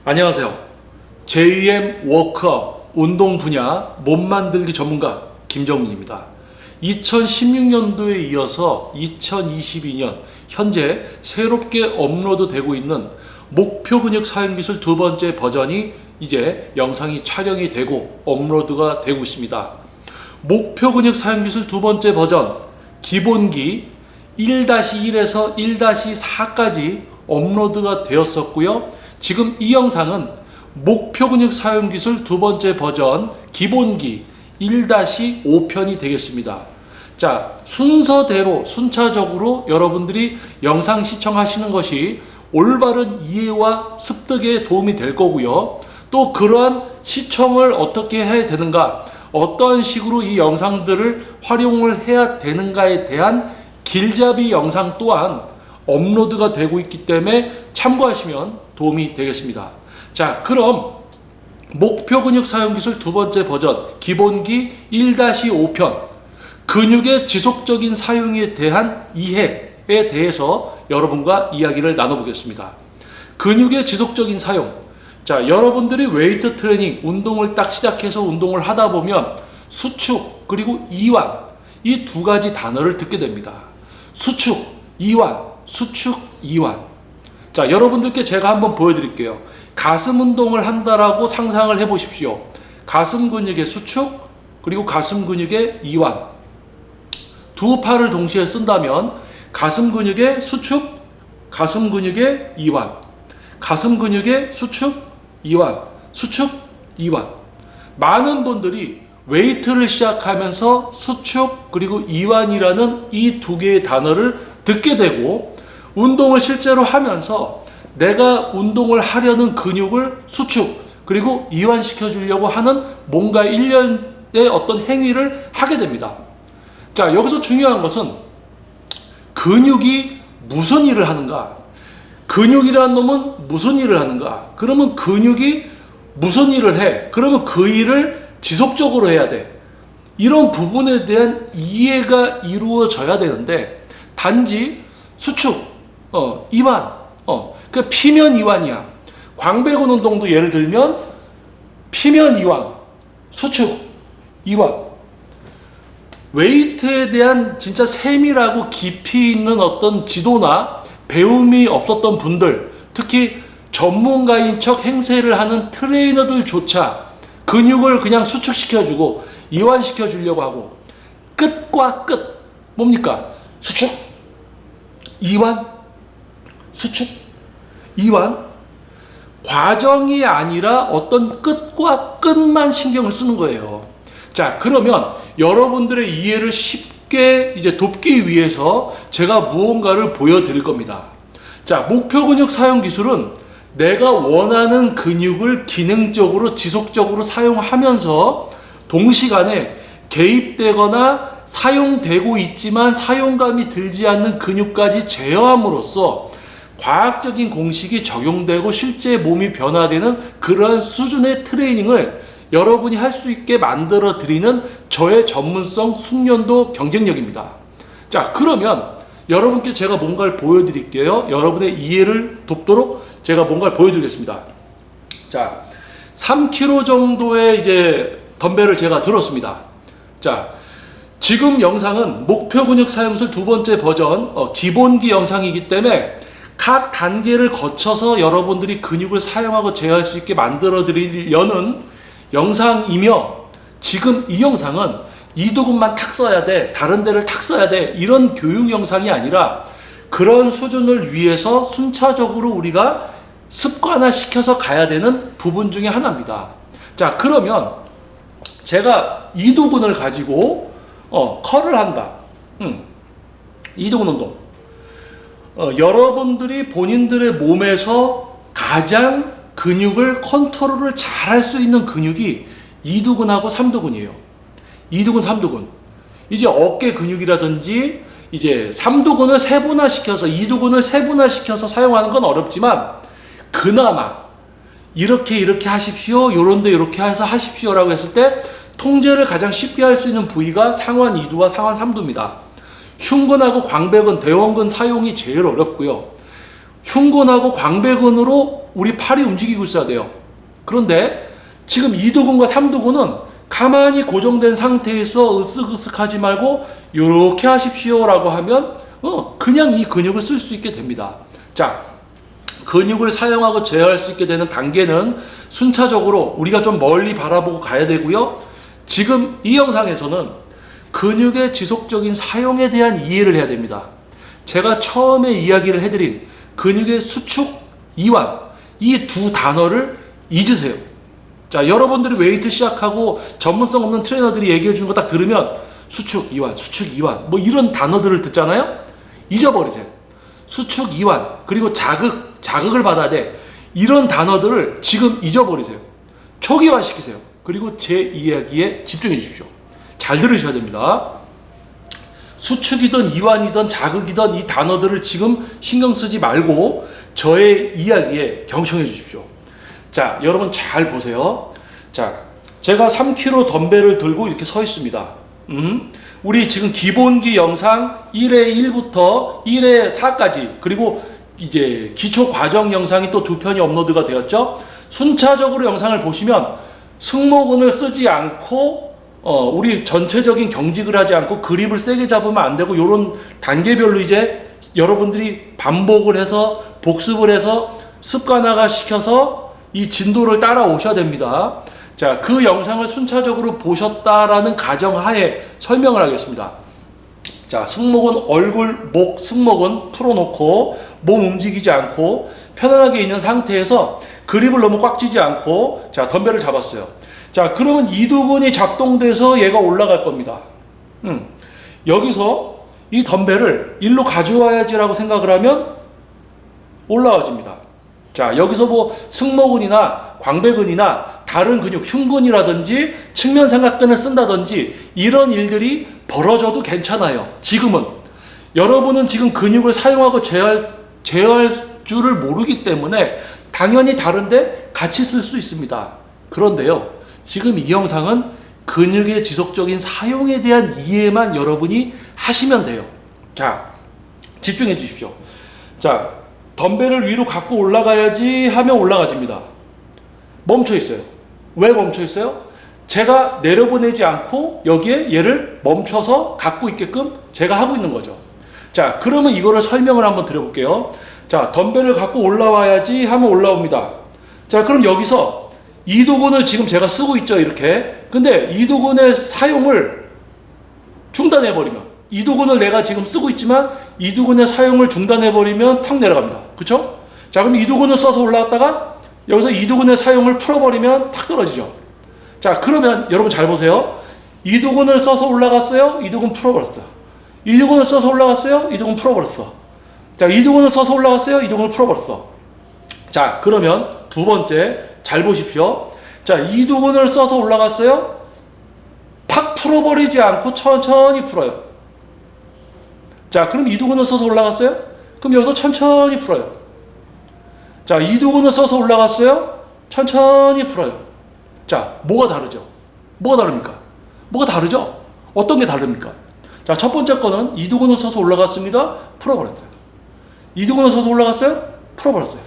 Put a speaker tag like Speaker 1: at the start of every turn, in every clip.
Speaker 1: 안녕하세요. JM 워크업 운동 분야 몸 만들기 전문가 김정민입니다. 2016년도에 이어서 2022년 현재 새롭게 업로드되고 있는 목표 근육 사용 기술 두 번째 버전이 이제 영상이 촬영이 되고 업로드가 되고 있습니다. 목표 근육 사용 기술 두 번째 버전 기본기 1-1에서 1-4까지 업로드가 되었었고요. 지금 이 영상은 목표 근육 사용 기술 두 번째 버전 기본기 1-5편이 되겠습니다. 자, 순서대로 순차적으로 여러분들이 영상 시청하시는 것이 올바른 이해와 습득에 도움이 될 거고요. 또 그러한 시청을 어떻게 해야 되는가, 어떠한 식으로 이 영상들을 활용을 해야 되는가에 대한 길잡이 영상 또한 업로드가 되고 있기 때문에 참고하시면 도움이 되겠습니다. 자, 그럼 목표 근육 사용 기술 두 번째 버전 기본기 1-5편 근육의 지속적인 사용에 대한 이해에 대해서 여러분과 이야기를 나눠보겠습니다. 근육의 지속적인 사용. 자, 여러분들이 웨이트 트레이닝 운동을 딱 시작해서 운동을 하다 보면 수축 그리고 이완 이 두 가지 단어를 듣게 됩니다. 수축, 이완, 수축, 이완. 자, 여러분들께 제가 한번 보여드릴게요. 가슴 운동을 한다라고 상상을 해보십시오. 가슴 근육의 수축 그리고 가슴 근육의 이완. 두 팔을 동시에 쓴다면 가슴 근육의 수축, 가슴 근육의 이완, 가슴 근육의 수축, 이완, 수축, 이완. 많은 분들이 웨이트를 시작하면서 수축 그리고 이완이라는 이 두 개의 단어를 듣게 되고 운동을 실제로 하면서 내가 운동을 하려는 근육을 수축 그리고 이완시켜 주려고 하는 뭔가 일련의 어떤 행위를 하게 됩니다. 자, 여기서 중요한 것은 근육이 무슨 일을 하는가? 근육이라는 놈은 무슨 일을 하는가? 그러면 근육이 무슨 일을 해? 그러면 그 일을 지속적으로 해야 돼. 이런 부분에 대한 이해가 이루어져야 되는데 단지 수축, 이완, 그냥 피면 이완이야. 광배근 운동도 예를 들면 피면 이완, 수축, 이완. 웨이트에 대한 진짜 세밀하고 깊이 있는 어떤 지도나 배움이 없었던 분들, 특히 전문가인 척 행세를 하는 트레이너들조차 근육을 그냥 수축시켜주고 이완시켜 주려고 하고 끝과 끝 뭡니까? 수축, 이완, 수축, 이완. 과정이 아니라 어떤 끝과 끝만 신경을 쓰는 거예요. 자, 그러면 여러분들의 이해를 쉽게 이제 돕기 위해서 제가 무언가를 보여드릴 겁니다. 자, 목표 근육 사용 기술은 내가 원하는 근육을 기능적으로 지속적으로 사용하면서 동시간에 개입되거나 사용되고 있지만 사용감이 들지 않는 근육까지 제어함으로써 과학적인 공식이 적용되고 실제 몸이 변화되는 그러한 수준의 트레이닝을 여러분이 할 수 있게 만들어 드리는 저의 전문성 숙련도 경쟁력입니다. 자, 그러면 여러분께 제가 뭔가를 보여드릴게요. 여러분의 이해를 돕도록 제가 뭔가를 보여드리겠습니다. 자, 3kg 정도의 이제 덤벨을 제가 들었습니다. 자, 지금 영상은 목표 근육 사용술 두 번째 버전 기본기 영상이기 때문에 각 단계를 거쳐서 여러분들이 근육을 사용하고 제어할 수 있게 만들어 드리려는 영상이며 지금 이 영상은 이두근만 탁 써야 돼, 다른 데를 탁 써야 돼, 이런 교육 영상이 아니라 그런 수준을 위해서 순차적으로 우리가 습관화 시켜서 가야 되는 부분 중에 하나입니다. 자, 그러면 제가 이두근을 가지고 컬을 한다. 이두근 운동. 여러분들이 본인들의 몸에서 가장 근육을 컨트롤을 잘 할 수 있는 근육이 이두근하고 삼두근이에요. 이두근, 삼두근. 이제 어깨 근육이라든지 이제 삼두근을 세분화시켜서 이두근을 세분화시켜서 사용하는 건 어렵지만 그나마 이렇게 하십시오. 요런데 이렇게 해서 하십시오라고 했을 때 통제를 가장 쉽게 할 수 있는 부위가 상완 2두와 상완 3두입니다. 흉근하고 광배근, 대원근 사용이 제일 어렵고요. 흉근하고 광배근으로 우리 팔이 움직이고 있어야 돼요. 그런데 지금 2두근과 3두근은 가만히 고정된 상태에서 으쓱으쓱하지 말고 이렇게 하십시오라고 하면 그냥 이 근육을 쓸 수 있게 됩니다. 자, 근육을 사용하고 제어할 수 있게 되는 단계는 순차적으로 우리가 좀 멀리 바라보고 가야 되고요. 지금 이 영상에서는 근육의 지속적인 사용에 대한 이해를 해야 됩니다. 제가 처음에 이야기를 해드린 근육의 수축, 이완, 이 두 단어를 잊으세요. 자, 여러분들이 웨이트 시작하고 전문성 없는 트레이너들이 얘기해 주는 거 딱 들으면 수축, 이완 뭐 이런 단어들을 듣잖아요. 잊어버리세요. 수축, 이완, 그리고 자극을 받아야 돼. 이런 단어들을 지금 잊어버리세요. 초기화시키세요. 그리고 제 이야기에 집중해 주십시오. 잘 들으셔야 됩니다. 수축이든 이완이든 자극이든 이 단어들을 지금 신경 쓰지 말고 저의 이야기에 경청해 주십시오. 자, 여러분 잘 보세요. 자, 제가 3kg 덤벨을 들고 이렇게 서 있습니다. 우리 지금 기본기 영상 1회 1부터 1회 4까지 그리고 이제 기초 과정 영상이 또 2편이 업로드가 되었죠. 순차적으로 영상을 보시면 승모근을 쓰지 않고 우리 전체적인 경직을 하지 않고 그립을 세게 잡으면 안 되고 이런 단계별로 이제 여러분들이 반복을 해서 복습을 해서 습관화가 시켜서 이 진도를 따라오셔야 됩니다. 자, 그 영상을 순차적으로 보셨다라는 가정하에 설명을 하겠습니다. 자, 승모근, 얼굴, 목, 승모근 풀어놓고 몸 움직이지 않고 편안하게 있는 상태에서 그립을 너무 꽉 쥐지 않고 자, 덤벨을 잡았어요. 자, 그러면 이두근이 작동돼서 얘가 올라갈 겁니다. 여기서 이 덤벨을 일로 가져와야지라고 생각을 하면 올라와집니다. 자, 여기서 뭐 승모근이나 광배근이나 다른 근육, 흉근이라든지 측면 삼각근을 쓴다든지 이런 일들이 벌어져도 괜찮아요. 지금은 여러분은 지금 근육을 사용하고 제어할 줄을 모르기 때문에 당연히 다른데 같이 쓸 수 있습니다. 그런데요, 지금 이 영상은 근육의 지속적인 사용에 대한 이해만 여러분이 하시면 돼요. 자, 집중해 주십시오. 자, 덤벨을 위로 갖고 올라가야지 하면 올라가집니다. 멈춰 있어요. 왜 멈춰 있어요? 제가 내려보내지 않고 여기에 얘를 멈춰서 갖고 있게끔 제가 하고 있는 거죠. 자, 그러면 이거를 설명을 한번 드려볼게요. 자, 덤벨을 갖고 올라와야지 하면 올라옵니다. 자, 그럼 여기서 이두근을 지금 제가 쓰고 있죠, 이렇게. 근데 이두근의 사용을 중단해버리면, 이두근을 내가 지금 쓰고 있지만 이두근의 사용을 중단해버리면 탁 내려갑니다. 그쵸? 자, 그럼 이두근을 써서 올라갔다가 여기서 이두근의 사용을 풀어버리면 탁 떨어지죠. 자, 그러면 여러분 잘 보세요. 이두근을 써서 올라갔어요. 이두근 풀어버렸어요. 이두근을 써서 올라갔어요. 이두근 풀어버렸어. 자, 이두근을 써서 올라갔어요. 이두근을 풀어버렸어. 자, 그러면 두 번째 잘 보십시오. 자, 이두근을 써서 올라갔어요. 팍 풀어버리지 않고 천천히 풀어요. 자, 그럼 이두근을 써서 올라갔어요. 그럼 여기서 천천히 풀어요. 자, 이두근을 써서 올라갔어요. 천천히 풀어요. 자, 뭐가 다르죠? 뭐가 다릅니까? 뭐가 다르죠? 어떤 게 다릅니까? 자, 첫 번째 거는 이두근을 써서 올라갔습니다. 풀어버렸어요. 이두근을 써서 올라갔어요. 풀어버렸어요.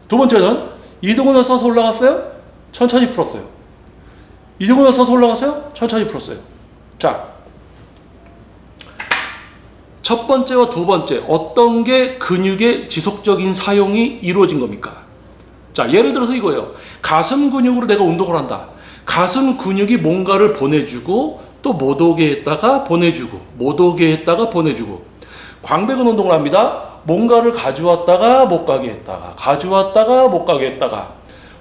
Speaker 1: 두 번째는 이두근을 써서 올라갔어요. 천천히 풀었어요. 이두근을 써서 올라갔어요. 천천히 풀었어요. 자, 첫 번째와 두 번째 어떤 게 근육의 지속적인 사용이 이루어진 겁니까? 자, 예를 들어서 이거예요. 가슴 근육으로 내가 운동을 한다. 가슴 근육이 뭔가를 보내주고 또 못 오게 했다가 보내주고 못 오게 했다가 보내주고. 광배근 운동을 합니다. 뭔가를 가져왔다가 못 가게 했다가 가져왔다가 못 가게 했다가.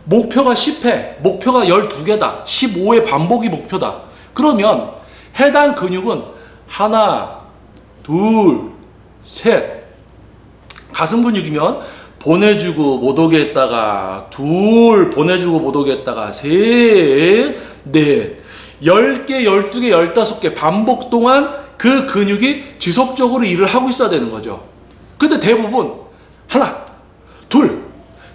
Speaker 1: 목표가 10회, 목표가 12개다. 15회 반복이 목표다. 그러면 해당 근육은 하나, 둘, 셋. 가슴 근육이면 보내주고 못 오게 했다가 둘, 보내주고 못 오게 했다가 셋, 넷. 10개, 12개, 15개 반복 동안 그 근육이 지속적으로 일을 하고 있어야 되는 거죠. 근데 대부분 하나, 둘,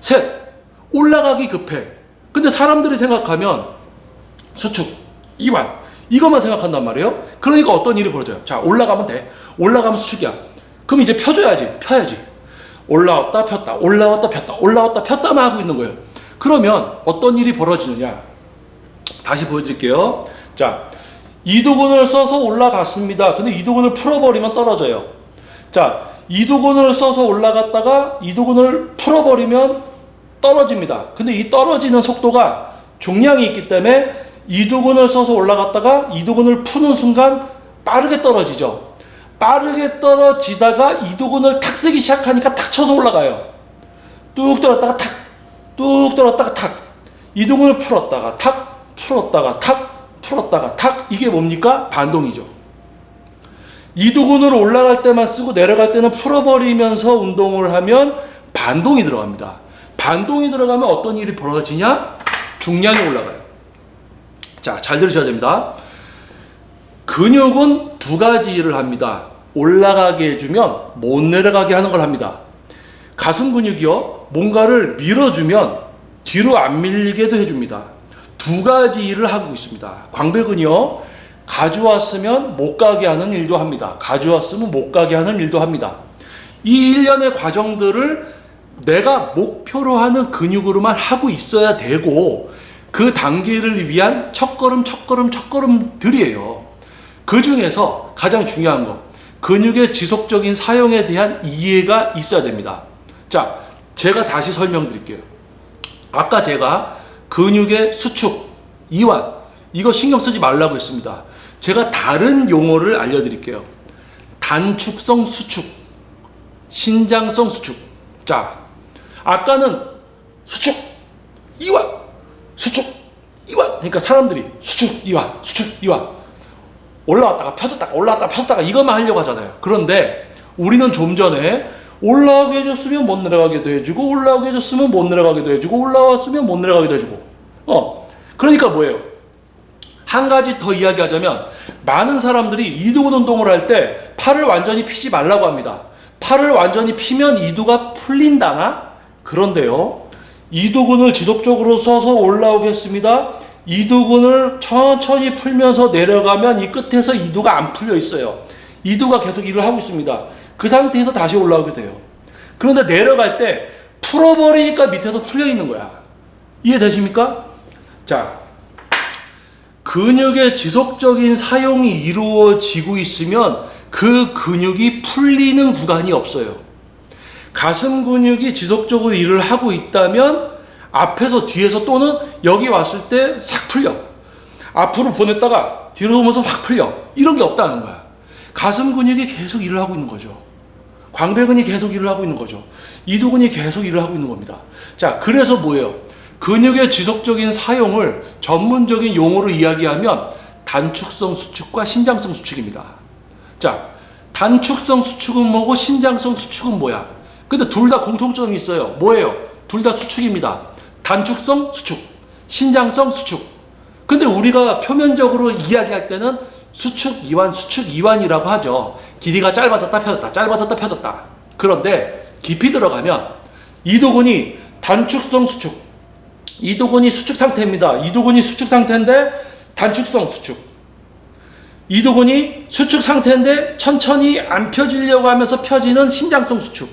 Speaker 1: 셋. 올라가기 급해. 근데 사람들이 생각하면 수축, 이완 이것만 생각한단 말이에요. 그러니까 어떤 일이 벌어져요. 자, 올라가면 돼. 올라가면 수축이야. 그럼 이제 펴줘야지. 펴야지. 올라왔다 폈다 올라왔다 폈다 올라왔다 폈다만 하고 있는 거예요. 그러면 어떤 일이 벌어지느냐, 다시 보여드릴게요. 자, 이두근을 써서 올라갔습니다. 근데 이두근을 풀어버리면 떨어져요. 자, 이두근을 써서 올라갔다가 이두근을 풀어버리면 떨어집니다. 근데 이 떨어지는 속도가 중량이 있기 때문에 이두근을 써서 올라갔다가 이두근을 푸는 순간 빠르게 떨어지죠. 빠르게 떨어지다가 이두근을 탁 쓰기 시작하니까 탁 쳐서 올라가요. 뚝 떨었다가 탁, 뚝 떨었다가 탁, 이두근을 풀었다가 탁, 풀었다가 탁, 풀었다가 탁. 이게 뭡니까? 반동이죠. 이두근으로 올라갈 때만 쓰고 내려갈 때는 풀어버리면서 운동을 하면 반동이 들어갑니다. 반동이 들어가면 어떤 일이 벌어지냐? 중량이 올라가요. 자, 잘 들으셔야 됩니다. 근육은 두 가지 일을 합니다. 올라가게 해주면 못 내려가게 하는 걸 합니다. 가슴 근육이요, 뭔가를 밀어주면 뒤로 안 밀리게도 해줍니다. 두 가지 일을 하고 있습니다. 광배근이요, 가져왔으면 못 가게 하는 일도 합니다. 가져왔으면 못 가게 하는 일도 합니다. 이 일련의 과정들을 내가 목표로 하는 근육으로만 하고 있어야 되고, 그 단계를 위한 첫걸음들이에요. 그 중에서 가장 중요한 거, 근육의 지속적인 사용에 대한 이해가 있어야 됩니다. 자, 제가 다시 설명드릴게요. 아까 제가 근육의 수축, 이완, 이거 신경 쓰지 말라고 했습니다. 제가 다른 용어를 알려드릴게요. 단축성 수축, 신장성 수축. 자, 아까는 수축, 이완, 수축, 이완. 그러니까 사람들이 수축, 이완, 수축, 이완. 올라왔다가 펴졌다가 올라왔다가 펴졌다가 이것만 하려고 하잖아요. 그런데 우리는 좀 전에 올라오게 해줬으면 못 내려가게도 해주고, 올라오게 해줬으면 못 내려가게도 해주고, 올라왔으면 못 내려가게도 해주고. 그러니까 뭐예요? 한 가지 더 이야기하자면, 많은 사람들이 이두근 운동을 할 때 팔을 완전히 피지 말라고 합니다. 팔을 완전히 피면 이두가 풀린다나? 그런데요, 이두근을 지속적으로 써서 올라오겠습니다. 이두근을 천천히 풀면서 내려가면 이 끝에서 이두가 안 풀려 있어요. 이두가 계속 일을 하고 있습니다. 그 상태에서 다시 올라오게 돼요. 그런데 내려갈 때 풀어버리니까 밑에서 풀려 있는 거야. 이해되십니까? 자, 근육의 지속적인 사용이 이루어지고 있으면 그 근육이 풀리는 구간이 없어요. 가슴 근육이 지속적으로 일을 하고 있다면 앞에서 뒤에서 또는 여기 왔을 때 싹 풀려. 앞으로 보냈다가 뒤로 오면서 확 풀려. 이런 게 없다는 거야. 가슴 근육이 계속 일을 하고 있는 거죠. 광배근이 계속 일을 하고 있는 거죠. 이두근이 계속 일을 하고 있는 겁니다. 자, 그래서 뭐예요? 근육의 지속적인 사용을 전문적인 용어로 이야기하면 단축성 수축과 신장성 수축입니다. 자, 단축성 수축은 뭐고 신장성 수축은 뭐야? 근데 둘 다 공통점이 있어요. 뭐예요? 둘 다 수축입니다. 단축성 수축, 신장성 수축. 근데 우리가 표면적으로 이야기할 때는 수축 이완이라고 하죠. 길이가 짧아졌다 펴졌다, 짧아졌다 펴졌다. 그런데 깊이 들어가면 이두근이 단축성 수축, 이두근이 수축 상태입니다. 이두근이 수축 상태인데 단축성 수축. 이두근이 수축 상태인데 천천히 안 펴지려고 하면서 펴지는 신장성 수축.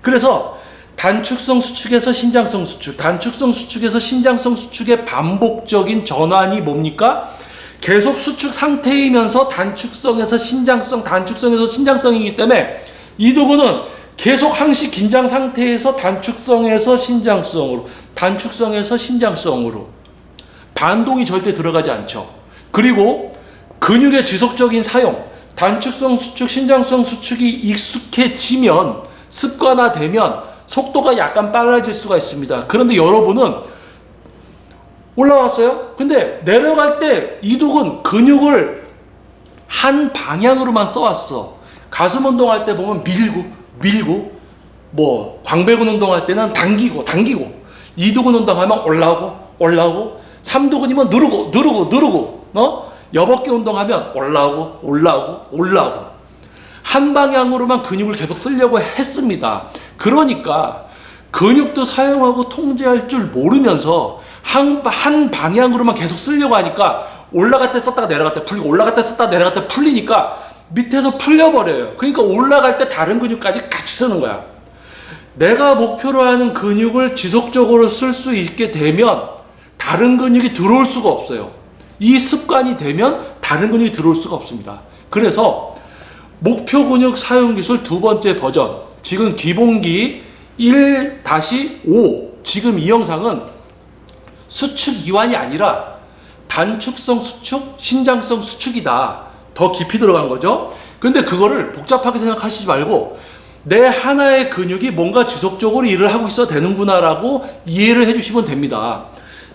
Speaker 1: 그래서 단축성 수축에서 신장성 수축, 단축성 수축에서 신장성 수축의 반복적인 전환이 뭡니까? 계속 수축 상태이면서 단축성에서 신장성, 단축성에서 신장성이기 때문에 이두근은 계속 항시 긴장 상태에서 단축성에서 신장성으로, 단축성에서 신장성으로 반동이 절대 들어가지 않죠. 그리고 근육의 지속적인 사용, 단축성 수축, 신장성 수축이 익숙해지면, 습관화되면 속도가 약간 빨라질 수가 있습니다. 그런데 여러분은 올라왔어요? 근데 내려갈 때 이두근 근육을 한 방향으로만 써왔어. 가슴 운동할 때 보면 밀고, 뭐 광배근 운동할 때는 당기고, 이두근 운동하면 올라오고, 삼두근이면 누르고, 여벅기 운동하면 올라오고. 한 방향으로만 근육을 계속 쓰려고 했습니다. 그러니까 근육도 사용하고 통제할 줄 모르면서 한 방향으로만 계속 쓰려고 하니까 올라갈 때 썼다가 내려갈 때 풀리고, 올라갈 때 썼다가 내려갈 때 풀리니까 밑에서 풀려버려요. 그러니까 올라갈 때 다른 근육까지 같이 쓰는 거야. 내가 목표로 하는 근육을 지속적으로 쓸 수 있게 되면 다른 근육이 들어올 수가 없어요. 이 습관이 되면 다른 근육이 들어올 수가 없습니다. 그래서 목표 근육 사용 기술 두 번째 버전, 지금 기본기 1-5, 지금 이 영상은 수축 이완이 아니라 단축성 수축, 신장성 수축이다. 더 깊이 들어간 거죠. 근데 그거를 복잡하게 생각하시지 말고 내 하나의 근육이 뭔가 지속적으로 일을 하고 있어야 되는구나 라고 이해를 해주시면 됩니다.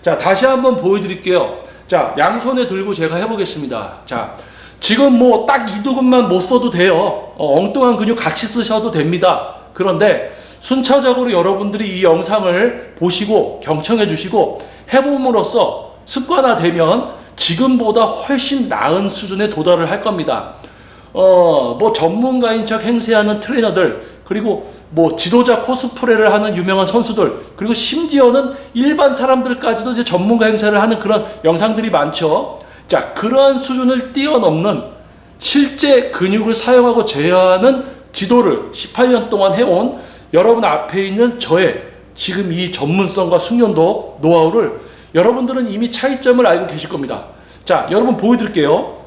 Speaker 1: 자, 다시 한번 보여드릴게요. 자, 양손에 들고 제가 해보겠습니다. 자, 지금 뭐 딱 이두근만 못 써도 돼요. 엉뚱한 근육 같이 쓰셔도 됩니다. 그런데 순차적으로 여러분들이 이 영상을 보시고 경청해 주시고 해봄으로써 습관화되면 지금보다 훨씬 나은 수준에 도달을 할 겁니다. 뭐 전문가인 척 행세하는 트레이너들, 그리고 뭐 지도자 코스프레를 하는 유명한 선수들, 그리고 심지어는 일반 사람들까지도 이제 전문가 행세를 하는 그런 영상들이 많죠. 자, 그러한 수준을 뛰어넘는 실제 근육을 사용하고 제어하는 지도를 18년 동안 해온 여러분 앞에 있는 저의 지금 이 전문성과 숙련도, 노하우를 여러분들은 이미 차이점을 알고 계실 겁니다. 자, 여러분 보여드릴게요.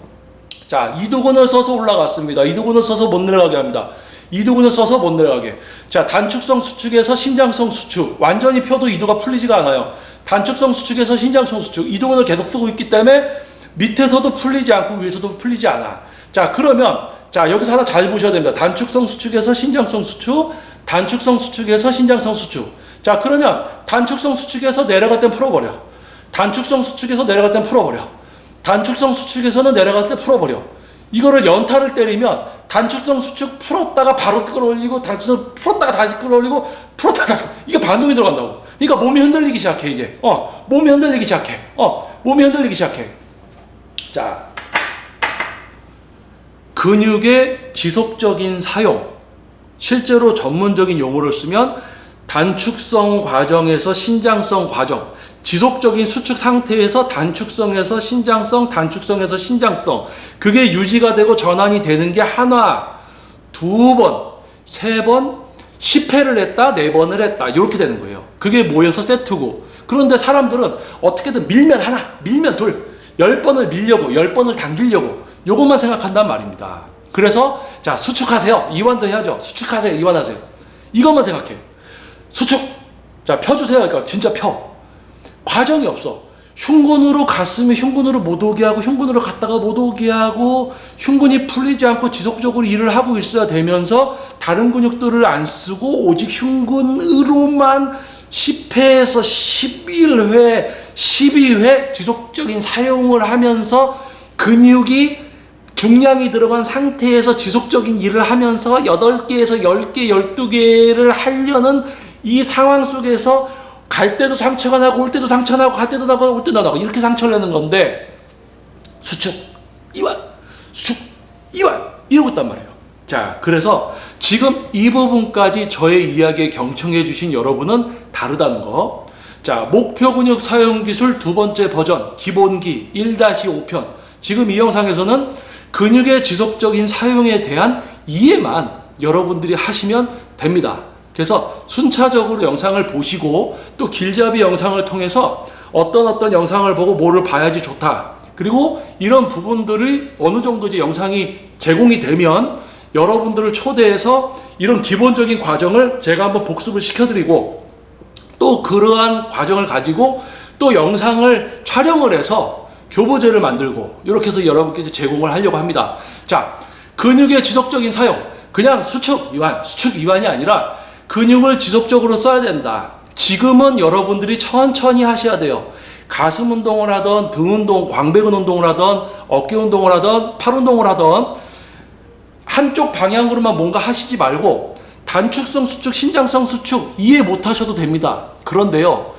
Speaker 1: 자, 이두근을 써서 올라갔습니다. 이두근을 써서 못 내려가게 합니다. 이두근을 써서 못 내려가게. 자, 단축성 수축에서 신장성 수축. 완전히 펴도 이두가 풀리지가 않아요. 단축성 수축에서 신장성 수축. 이두근을 계속 쓰고 있기 때문에 밑에서도 풀리지 않고 위에서도 풀리지 않아. 자, 그러면 자, 여기서 하나 잘 보셔야 됩니다. 단축성 수축에서 신장성 수축, 단축성 수축에서 신장성 수축. 자, 그러면 단축성 수축에서 내려갈 땐 풀어버려. 단축성 수축에서 내려갈 땐 풀어버려. 단축성 수축에서는 내려갈 때 풀어버려. 이거를 연타를 때리면 단축성 수축 풀었다가 바로 끌어올리고, 단축성 풀었다가 다시 끌어올리고, 풀었다가 다시, 이게 반동이 들어간다고. 그러니까 몸이 흔들리기 시작해, 이제. 몸이 흔들리기 시작해. 몸이 흔들리기 시작해. 자, 근육의 지속적인 사용. 실제로 전문적인 용어를 쓰면 단축성 과정에서 신장성 과정. 지속적인 수축 상태에서 단축성에서 신장성, 단축성에서 신장성. 그게 유지가 되고 전환이 되는 게 하나, 두 번, 세 번, 10회를 했다, 4번을 했다. 이렇게 되는 거예요. 그게 모여서 세트고. 그런데 사람들은 어떻게든 밀면 하나, 밀면 둘, 10번을 밀려고, 10번을 당기려고 요것만 생각한단 말입니다. 그래서 자, 수축하세요. 이완도 해야죠. 수축하세요. 이완하세요. 이것만 생각해. 수축. 자, 펴주세요. 그러니까 진짜 펴. 과정이 없어. 흉근으로 갔으면 흉근으로 못 오게 하고, 흉근으로 갔다가 못 오게 하고, 흉근이 풀리지 않고 지속적으로 일을 하고 있어야 되면서 다른 근육들을 안 쓰고 오직 흉근으로만 10회에서 11회, 12회 지속적인 사용을 하면서 근육이 중량이 들어간 상태에서 지속적인 일을 하면서 8개에서 10개, 12개를 하려는 이 상황 속에서 갈 때도 상처가 나고 올 때도 상처 나고 갈 때도 나고 올 때도 나고 이렇게 상처를 내는 건데, 수축, 이완, 수축, 이완 이러고 있단 말이에요. 자, 그래서 지금 이 부분까지 저의 이야기에 경청해 주신 여러분은 다르다는 거. 자, 목표 근육 사용 기술 두 번째 버전 기본기 1-5편. 지금 이 영상에서는 근육의 지속적인 사용에 대한 이해만 여러분들이 하시면 됩니다. 그래서 순차적으로 영상을 보시고 또 길잡이 영상을 통해서 어떤 영상을 보고 뭐를 봐야지 좋다. 그리고 이런 부분들이 어느 정도 이제 영상이 제공이 되면 여러분들을 초대해서 이런 기본적인 과정을 제가 한번 복습을 시켜드리고, 또 그러한 과정을 가지고 또 영상을 촬영을 해서 교보제를 만들고 이렇게 해서 여러분께 제공을 하려고 합니다. 자, 근육의 지속적인 사용. 그냥 수축, 이완, 수축, 이완이 아니라 근육을 지속적으로 써야 된다. 지금은 여러분들이 천천히 하셔야 돼요. 가슴 운동을 하던, 등 운동, 광배근 운동을 하던, 어깨 운동을 하던, 팔 운동을 하던 한쪽 방향으로만 뭔가 하시지 말고 단축성 수축, 신장성 수축 이해 못 하셔도 됩니다. 그런데요,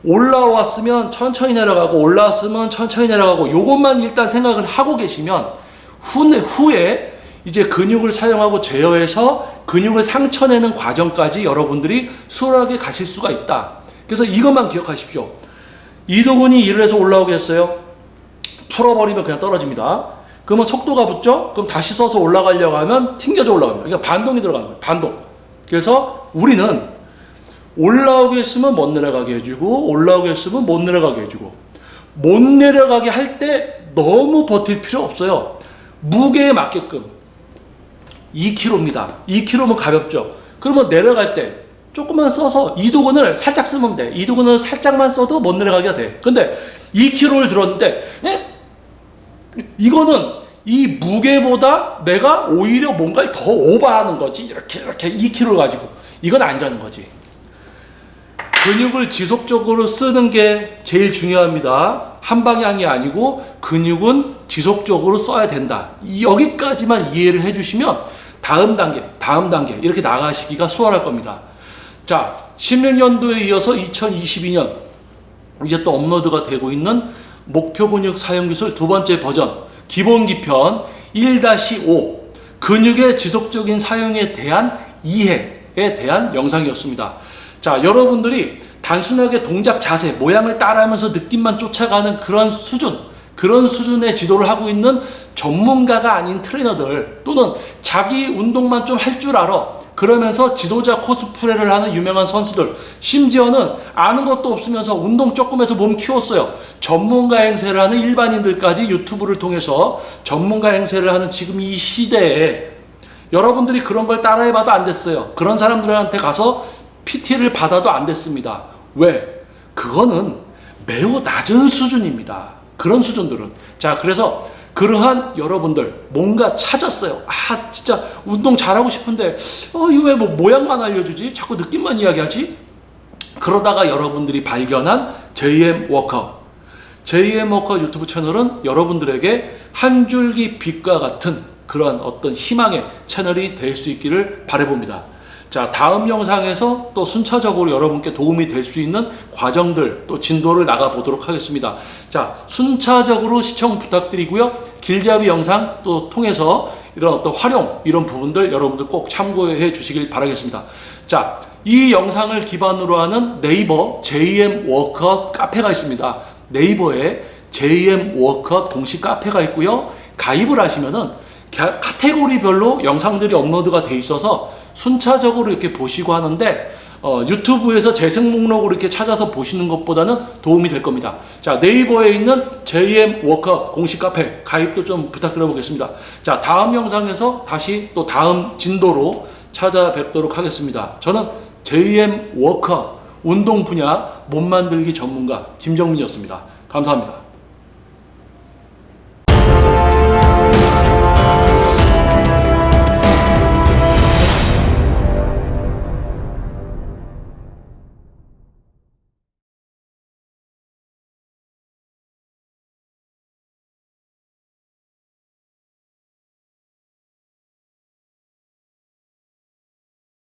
Speaker 1: 올라왔으면 천천히 내려가고 올라왔으면 천천히 내려가고 요것만 일단 생각을 하고 계시면 후에 이제 근육을 사용하고 제어해서 근육을 상처내는 과정까지 여러분들이 수월하게 가실 수가 있다. 그래서 이것만 기억하십시오. 이두근이 일을 해서 올라오겠어요? 풀어버리면 그냥 떨어집니다. 그러면 속도가 붙죠? 그럼 다시 써서 올라가려고 하면 튕겨져 올라갑니다. 그러니까 반동이 들어가는 거예요. 반동. 그래서 우리는 올라오게 했으면 못 내려가게 해주고, 올라오게 했으면 못 내려가게 해주고, 못 내려가게 할 때 너무 버틸 필요 없어요. 무게에 맞게끔 2kg입니다. 2kg면 가볍죠. 그러면 내려갈 때 조금만 써서 이두근을 살짝 쓰면 돼. 이두근을 살짝만 써도 못 내려가게 돼. 근데 2kg를 들었는데 이거는 이 무게보다 내가 오히려 뭔가를 더 오버하는 거지. 이렇게 2kg를 가지고. 이건 아니라는 거지. 근육을 지속적으로 쓰는 게 제일 중요합니다. 한 방향이 아니고 근육은 지속적으로 써야 된다. 여기까지만 이해를 해주시면 다음 단계 이렇게 나가시기가 수월할 겁니다. 자, 16년도에 이어서 2022년 이제 또 업로드가 되고 있는 목표 근육 사용 기술 두 번째 버전 기본기 편 1-5 근육의 지속적인 사용에 대한 이해에 대한 영상이었습니다. 자, 여러분들이 단순하게 동작, 자세, 모양을 따라하면서 느낌만 쫓아가는 그런 수준의 지도를 하고 있는 전문가가 아닌 트레이너들 또는 자기 운동만 좀 할 줄 알아 그러면서 지도자 코스프레를 하는 유명한 선수들, 심지어는 아는 것도 없으면서 운동 조금 해서 몸 키웠어요. 전문가 행세를 하는 일반인들까지 유튜브를 통해서 전문가 행세를 하는 지금 이 시대에 여러분들이 그런 걸 따라해봐도 안 됐어요. 그런 사람들한테 가서 PT를 받아도 안 됐습니다. 왜? 그거는 매우 낮은 수준입니다. 그런 수준들은. 자, 그래서 그러한 여러분들 뭔가 찾았어요. 아, 진짜 운동 잘하고 싶은데 이거 왜 뭐 모양만 알려주지? 자꾸 느낌만 이야기하지? 그러다가 여러분들이 발견한 JM 워커 유튜브 채널은 여러분들에게 한 줄기 빛과 같은 그러한 어떤 희망의 채널이 될 수 있기를 바라봅니다. 자, 다음 영상에서 또 순차적으로 여러분께 도움이 될 수 있는 과정들 또 진도를 나가 보도록 하겠습니다. 자, 순차적으로 시청 부탁드리고요. 길잡이 영상 또 통해서 이런 어떤 활용 이런 부분들 여러분들 꼭 참고해 주시길 바라겠습니다. 자, 이 영상을 기반으로 하는 네이버 JM 워크아웃 카페가 있습니다. 네이버에 JM 워크아웃 공식 카페가 있고요. 가입을 하시면은 카테고리별로 영상들이 업로드가 돼 있어서 순차적으로 이렇게 보시고 하는데 유튜브에서 재생 목록으로 이렇게 찾아서 보시는 것보다는 도움이 될 겁니다. 자, 네이버에 있는 JM 워크아웃 공식 카페 가입도 좀 부탁드려 보겠습니다. 자, 다음 영상에서 다시 또 다음 진도로 찾아뵙도록 하겠습니다. 저는 JM 워크아웃 운동 분야 몸 만들기 전문가 김정민이었습니다. 감사합니다.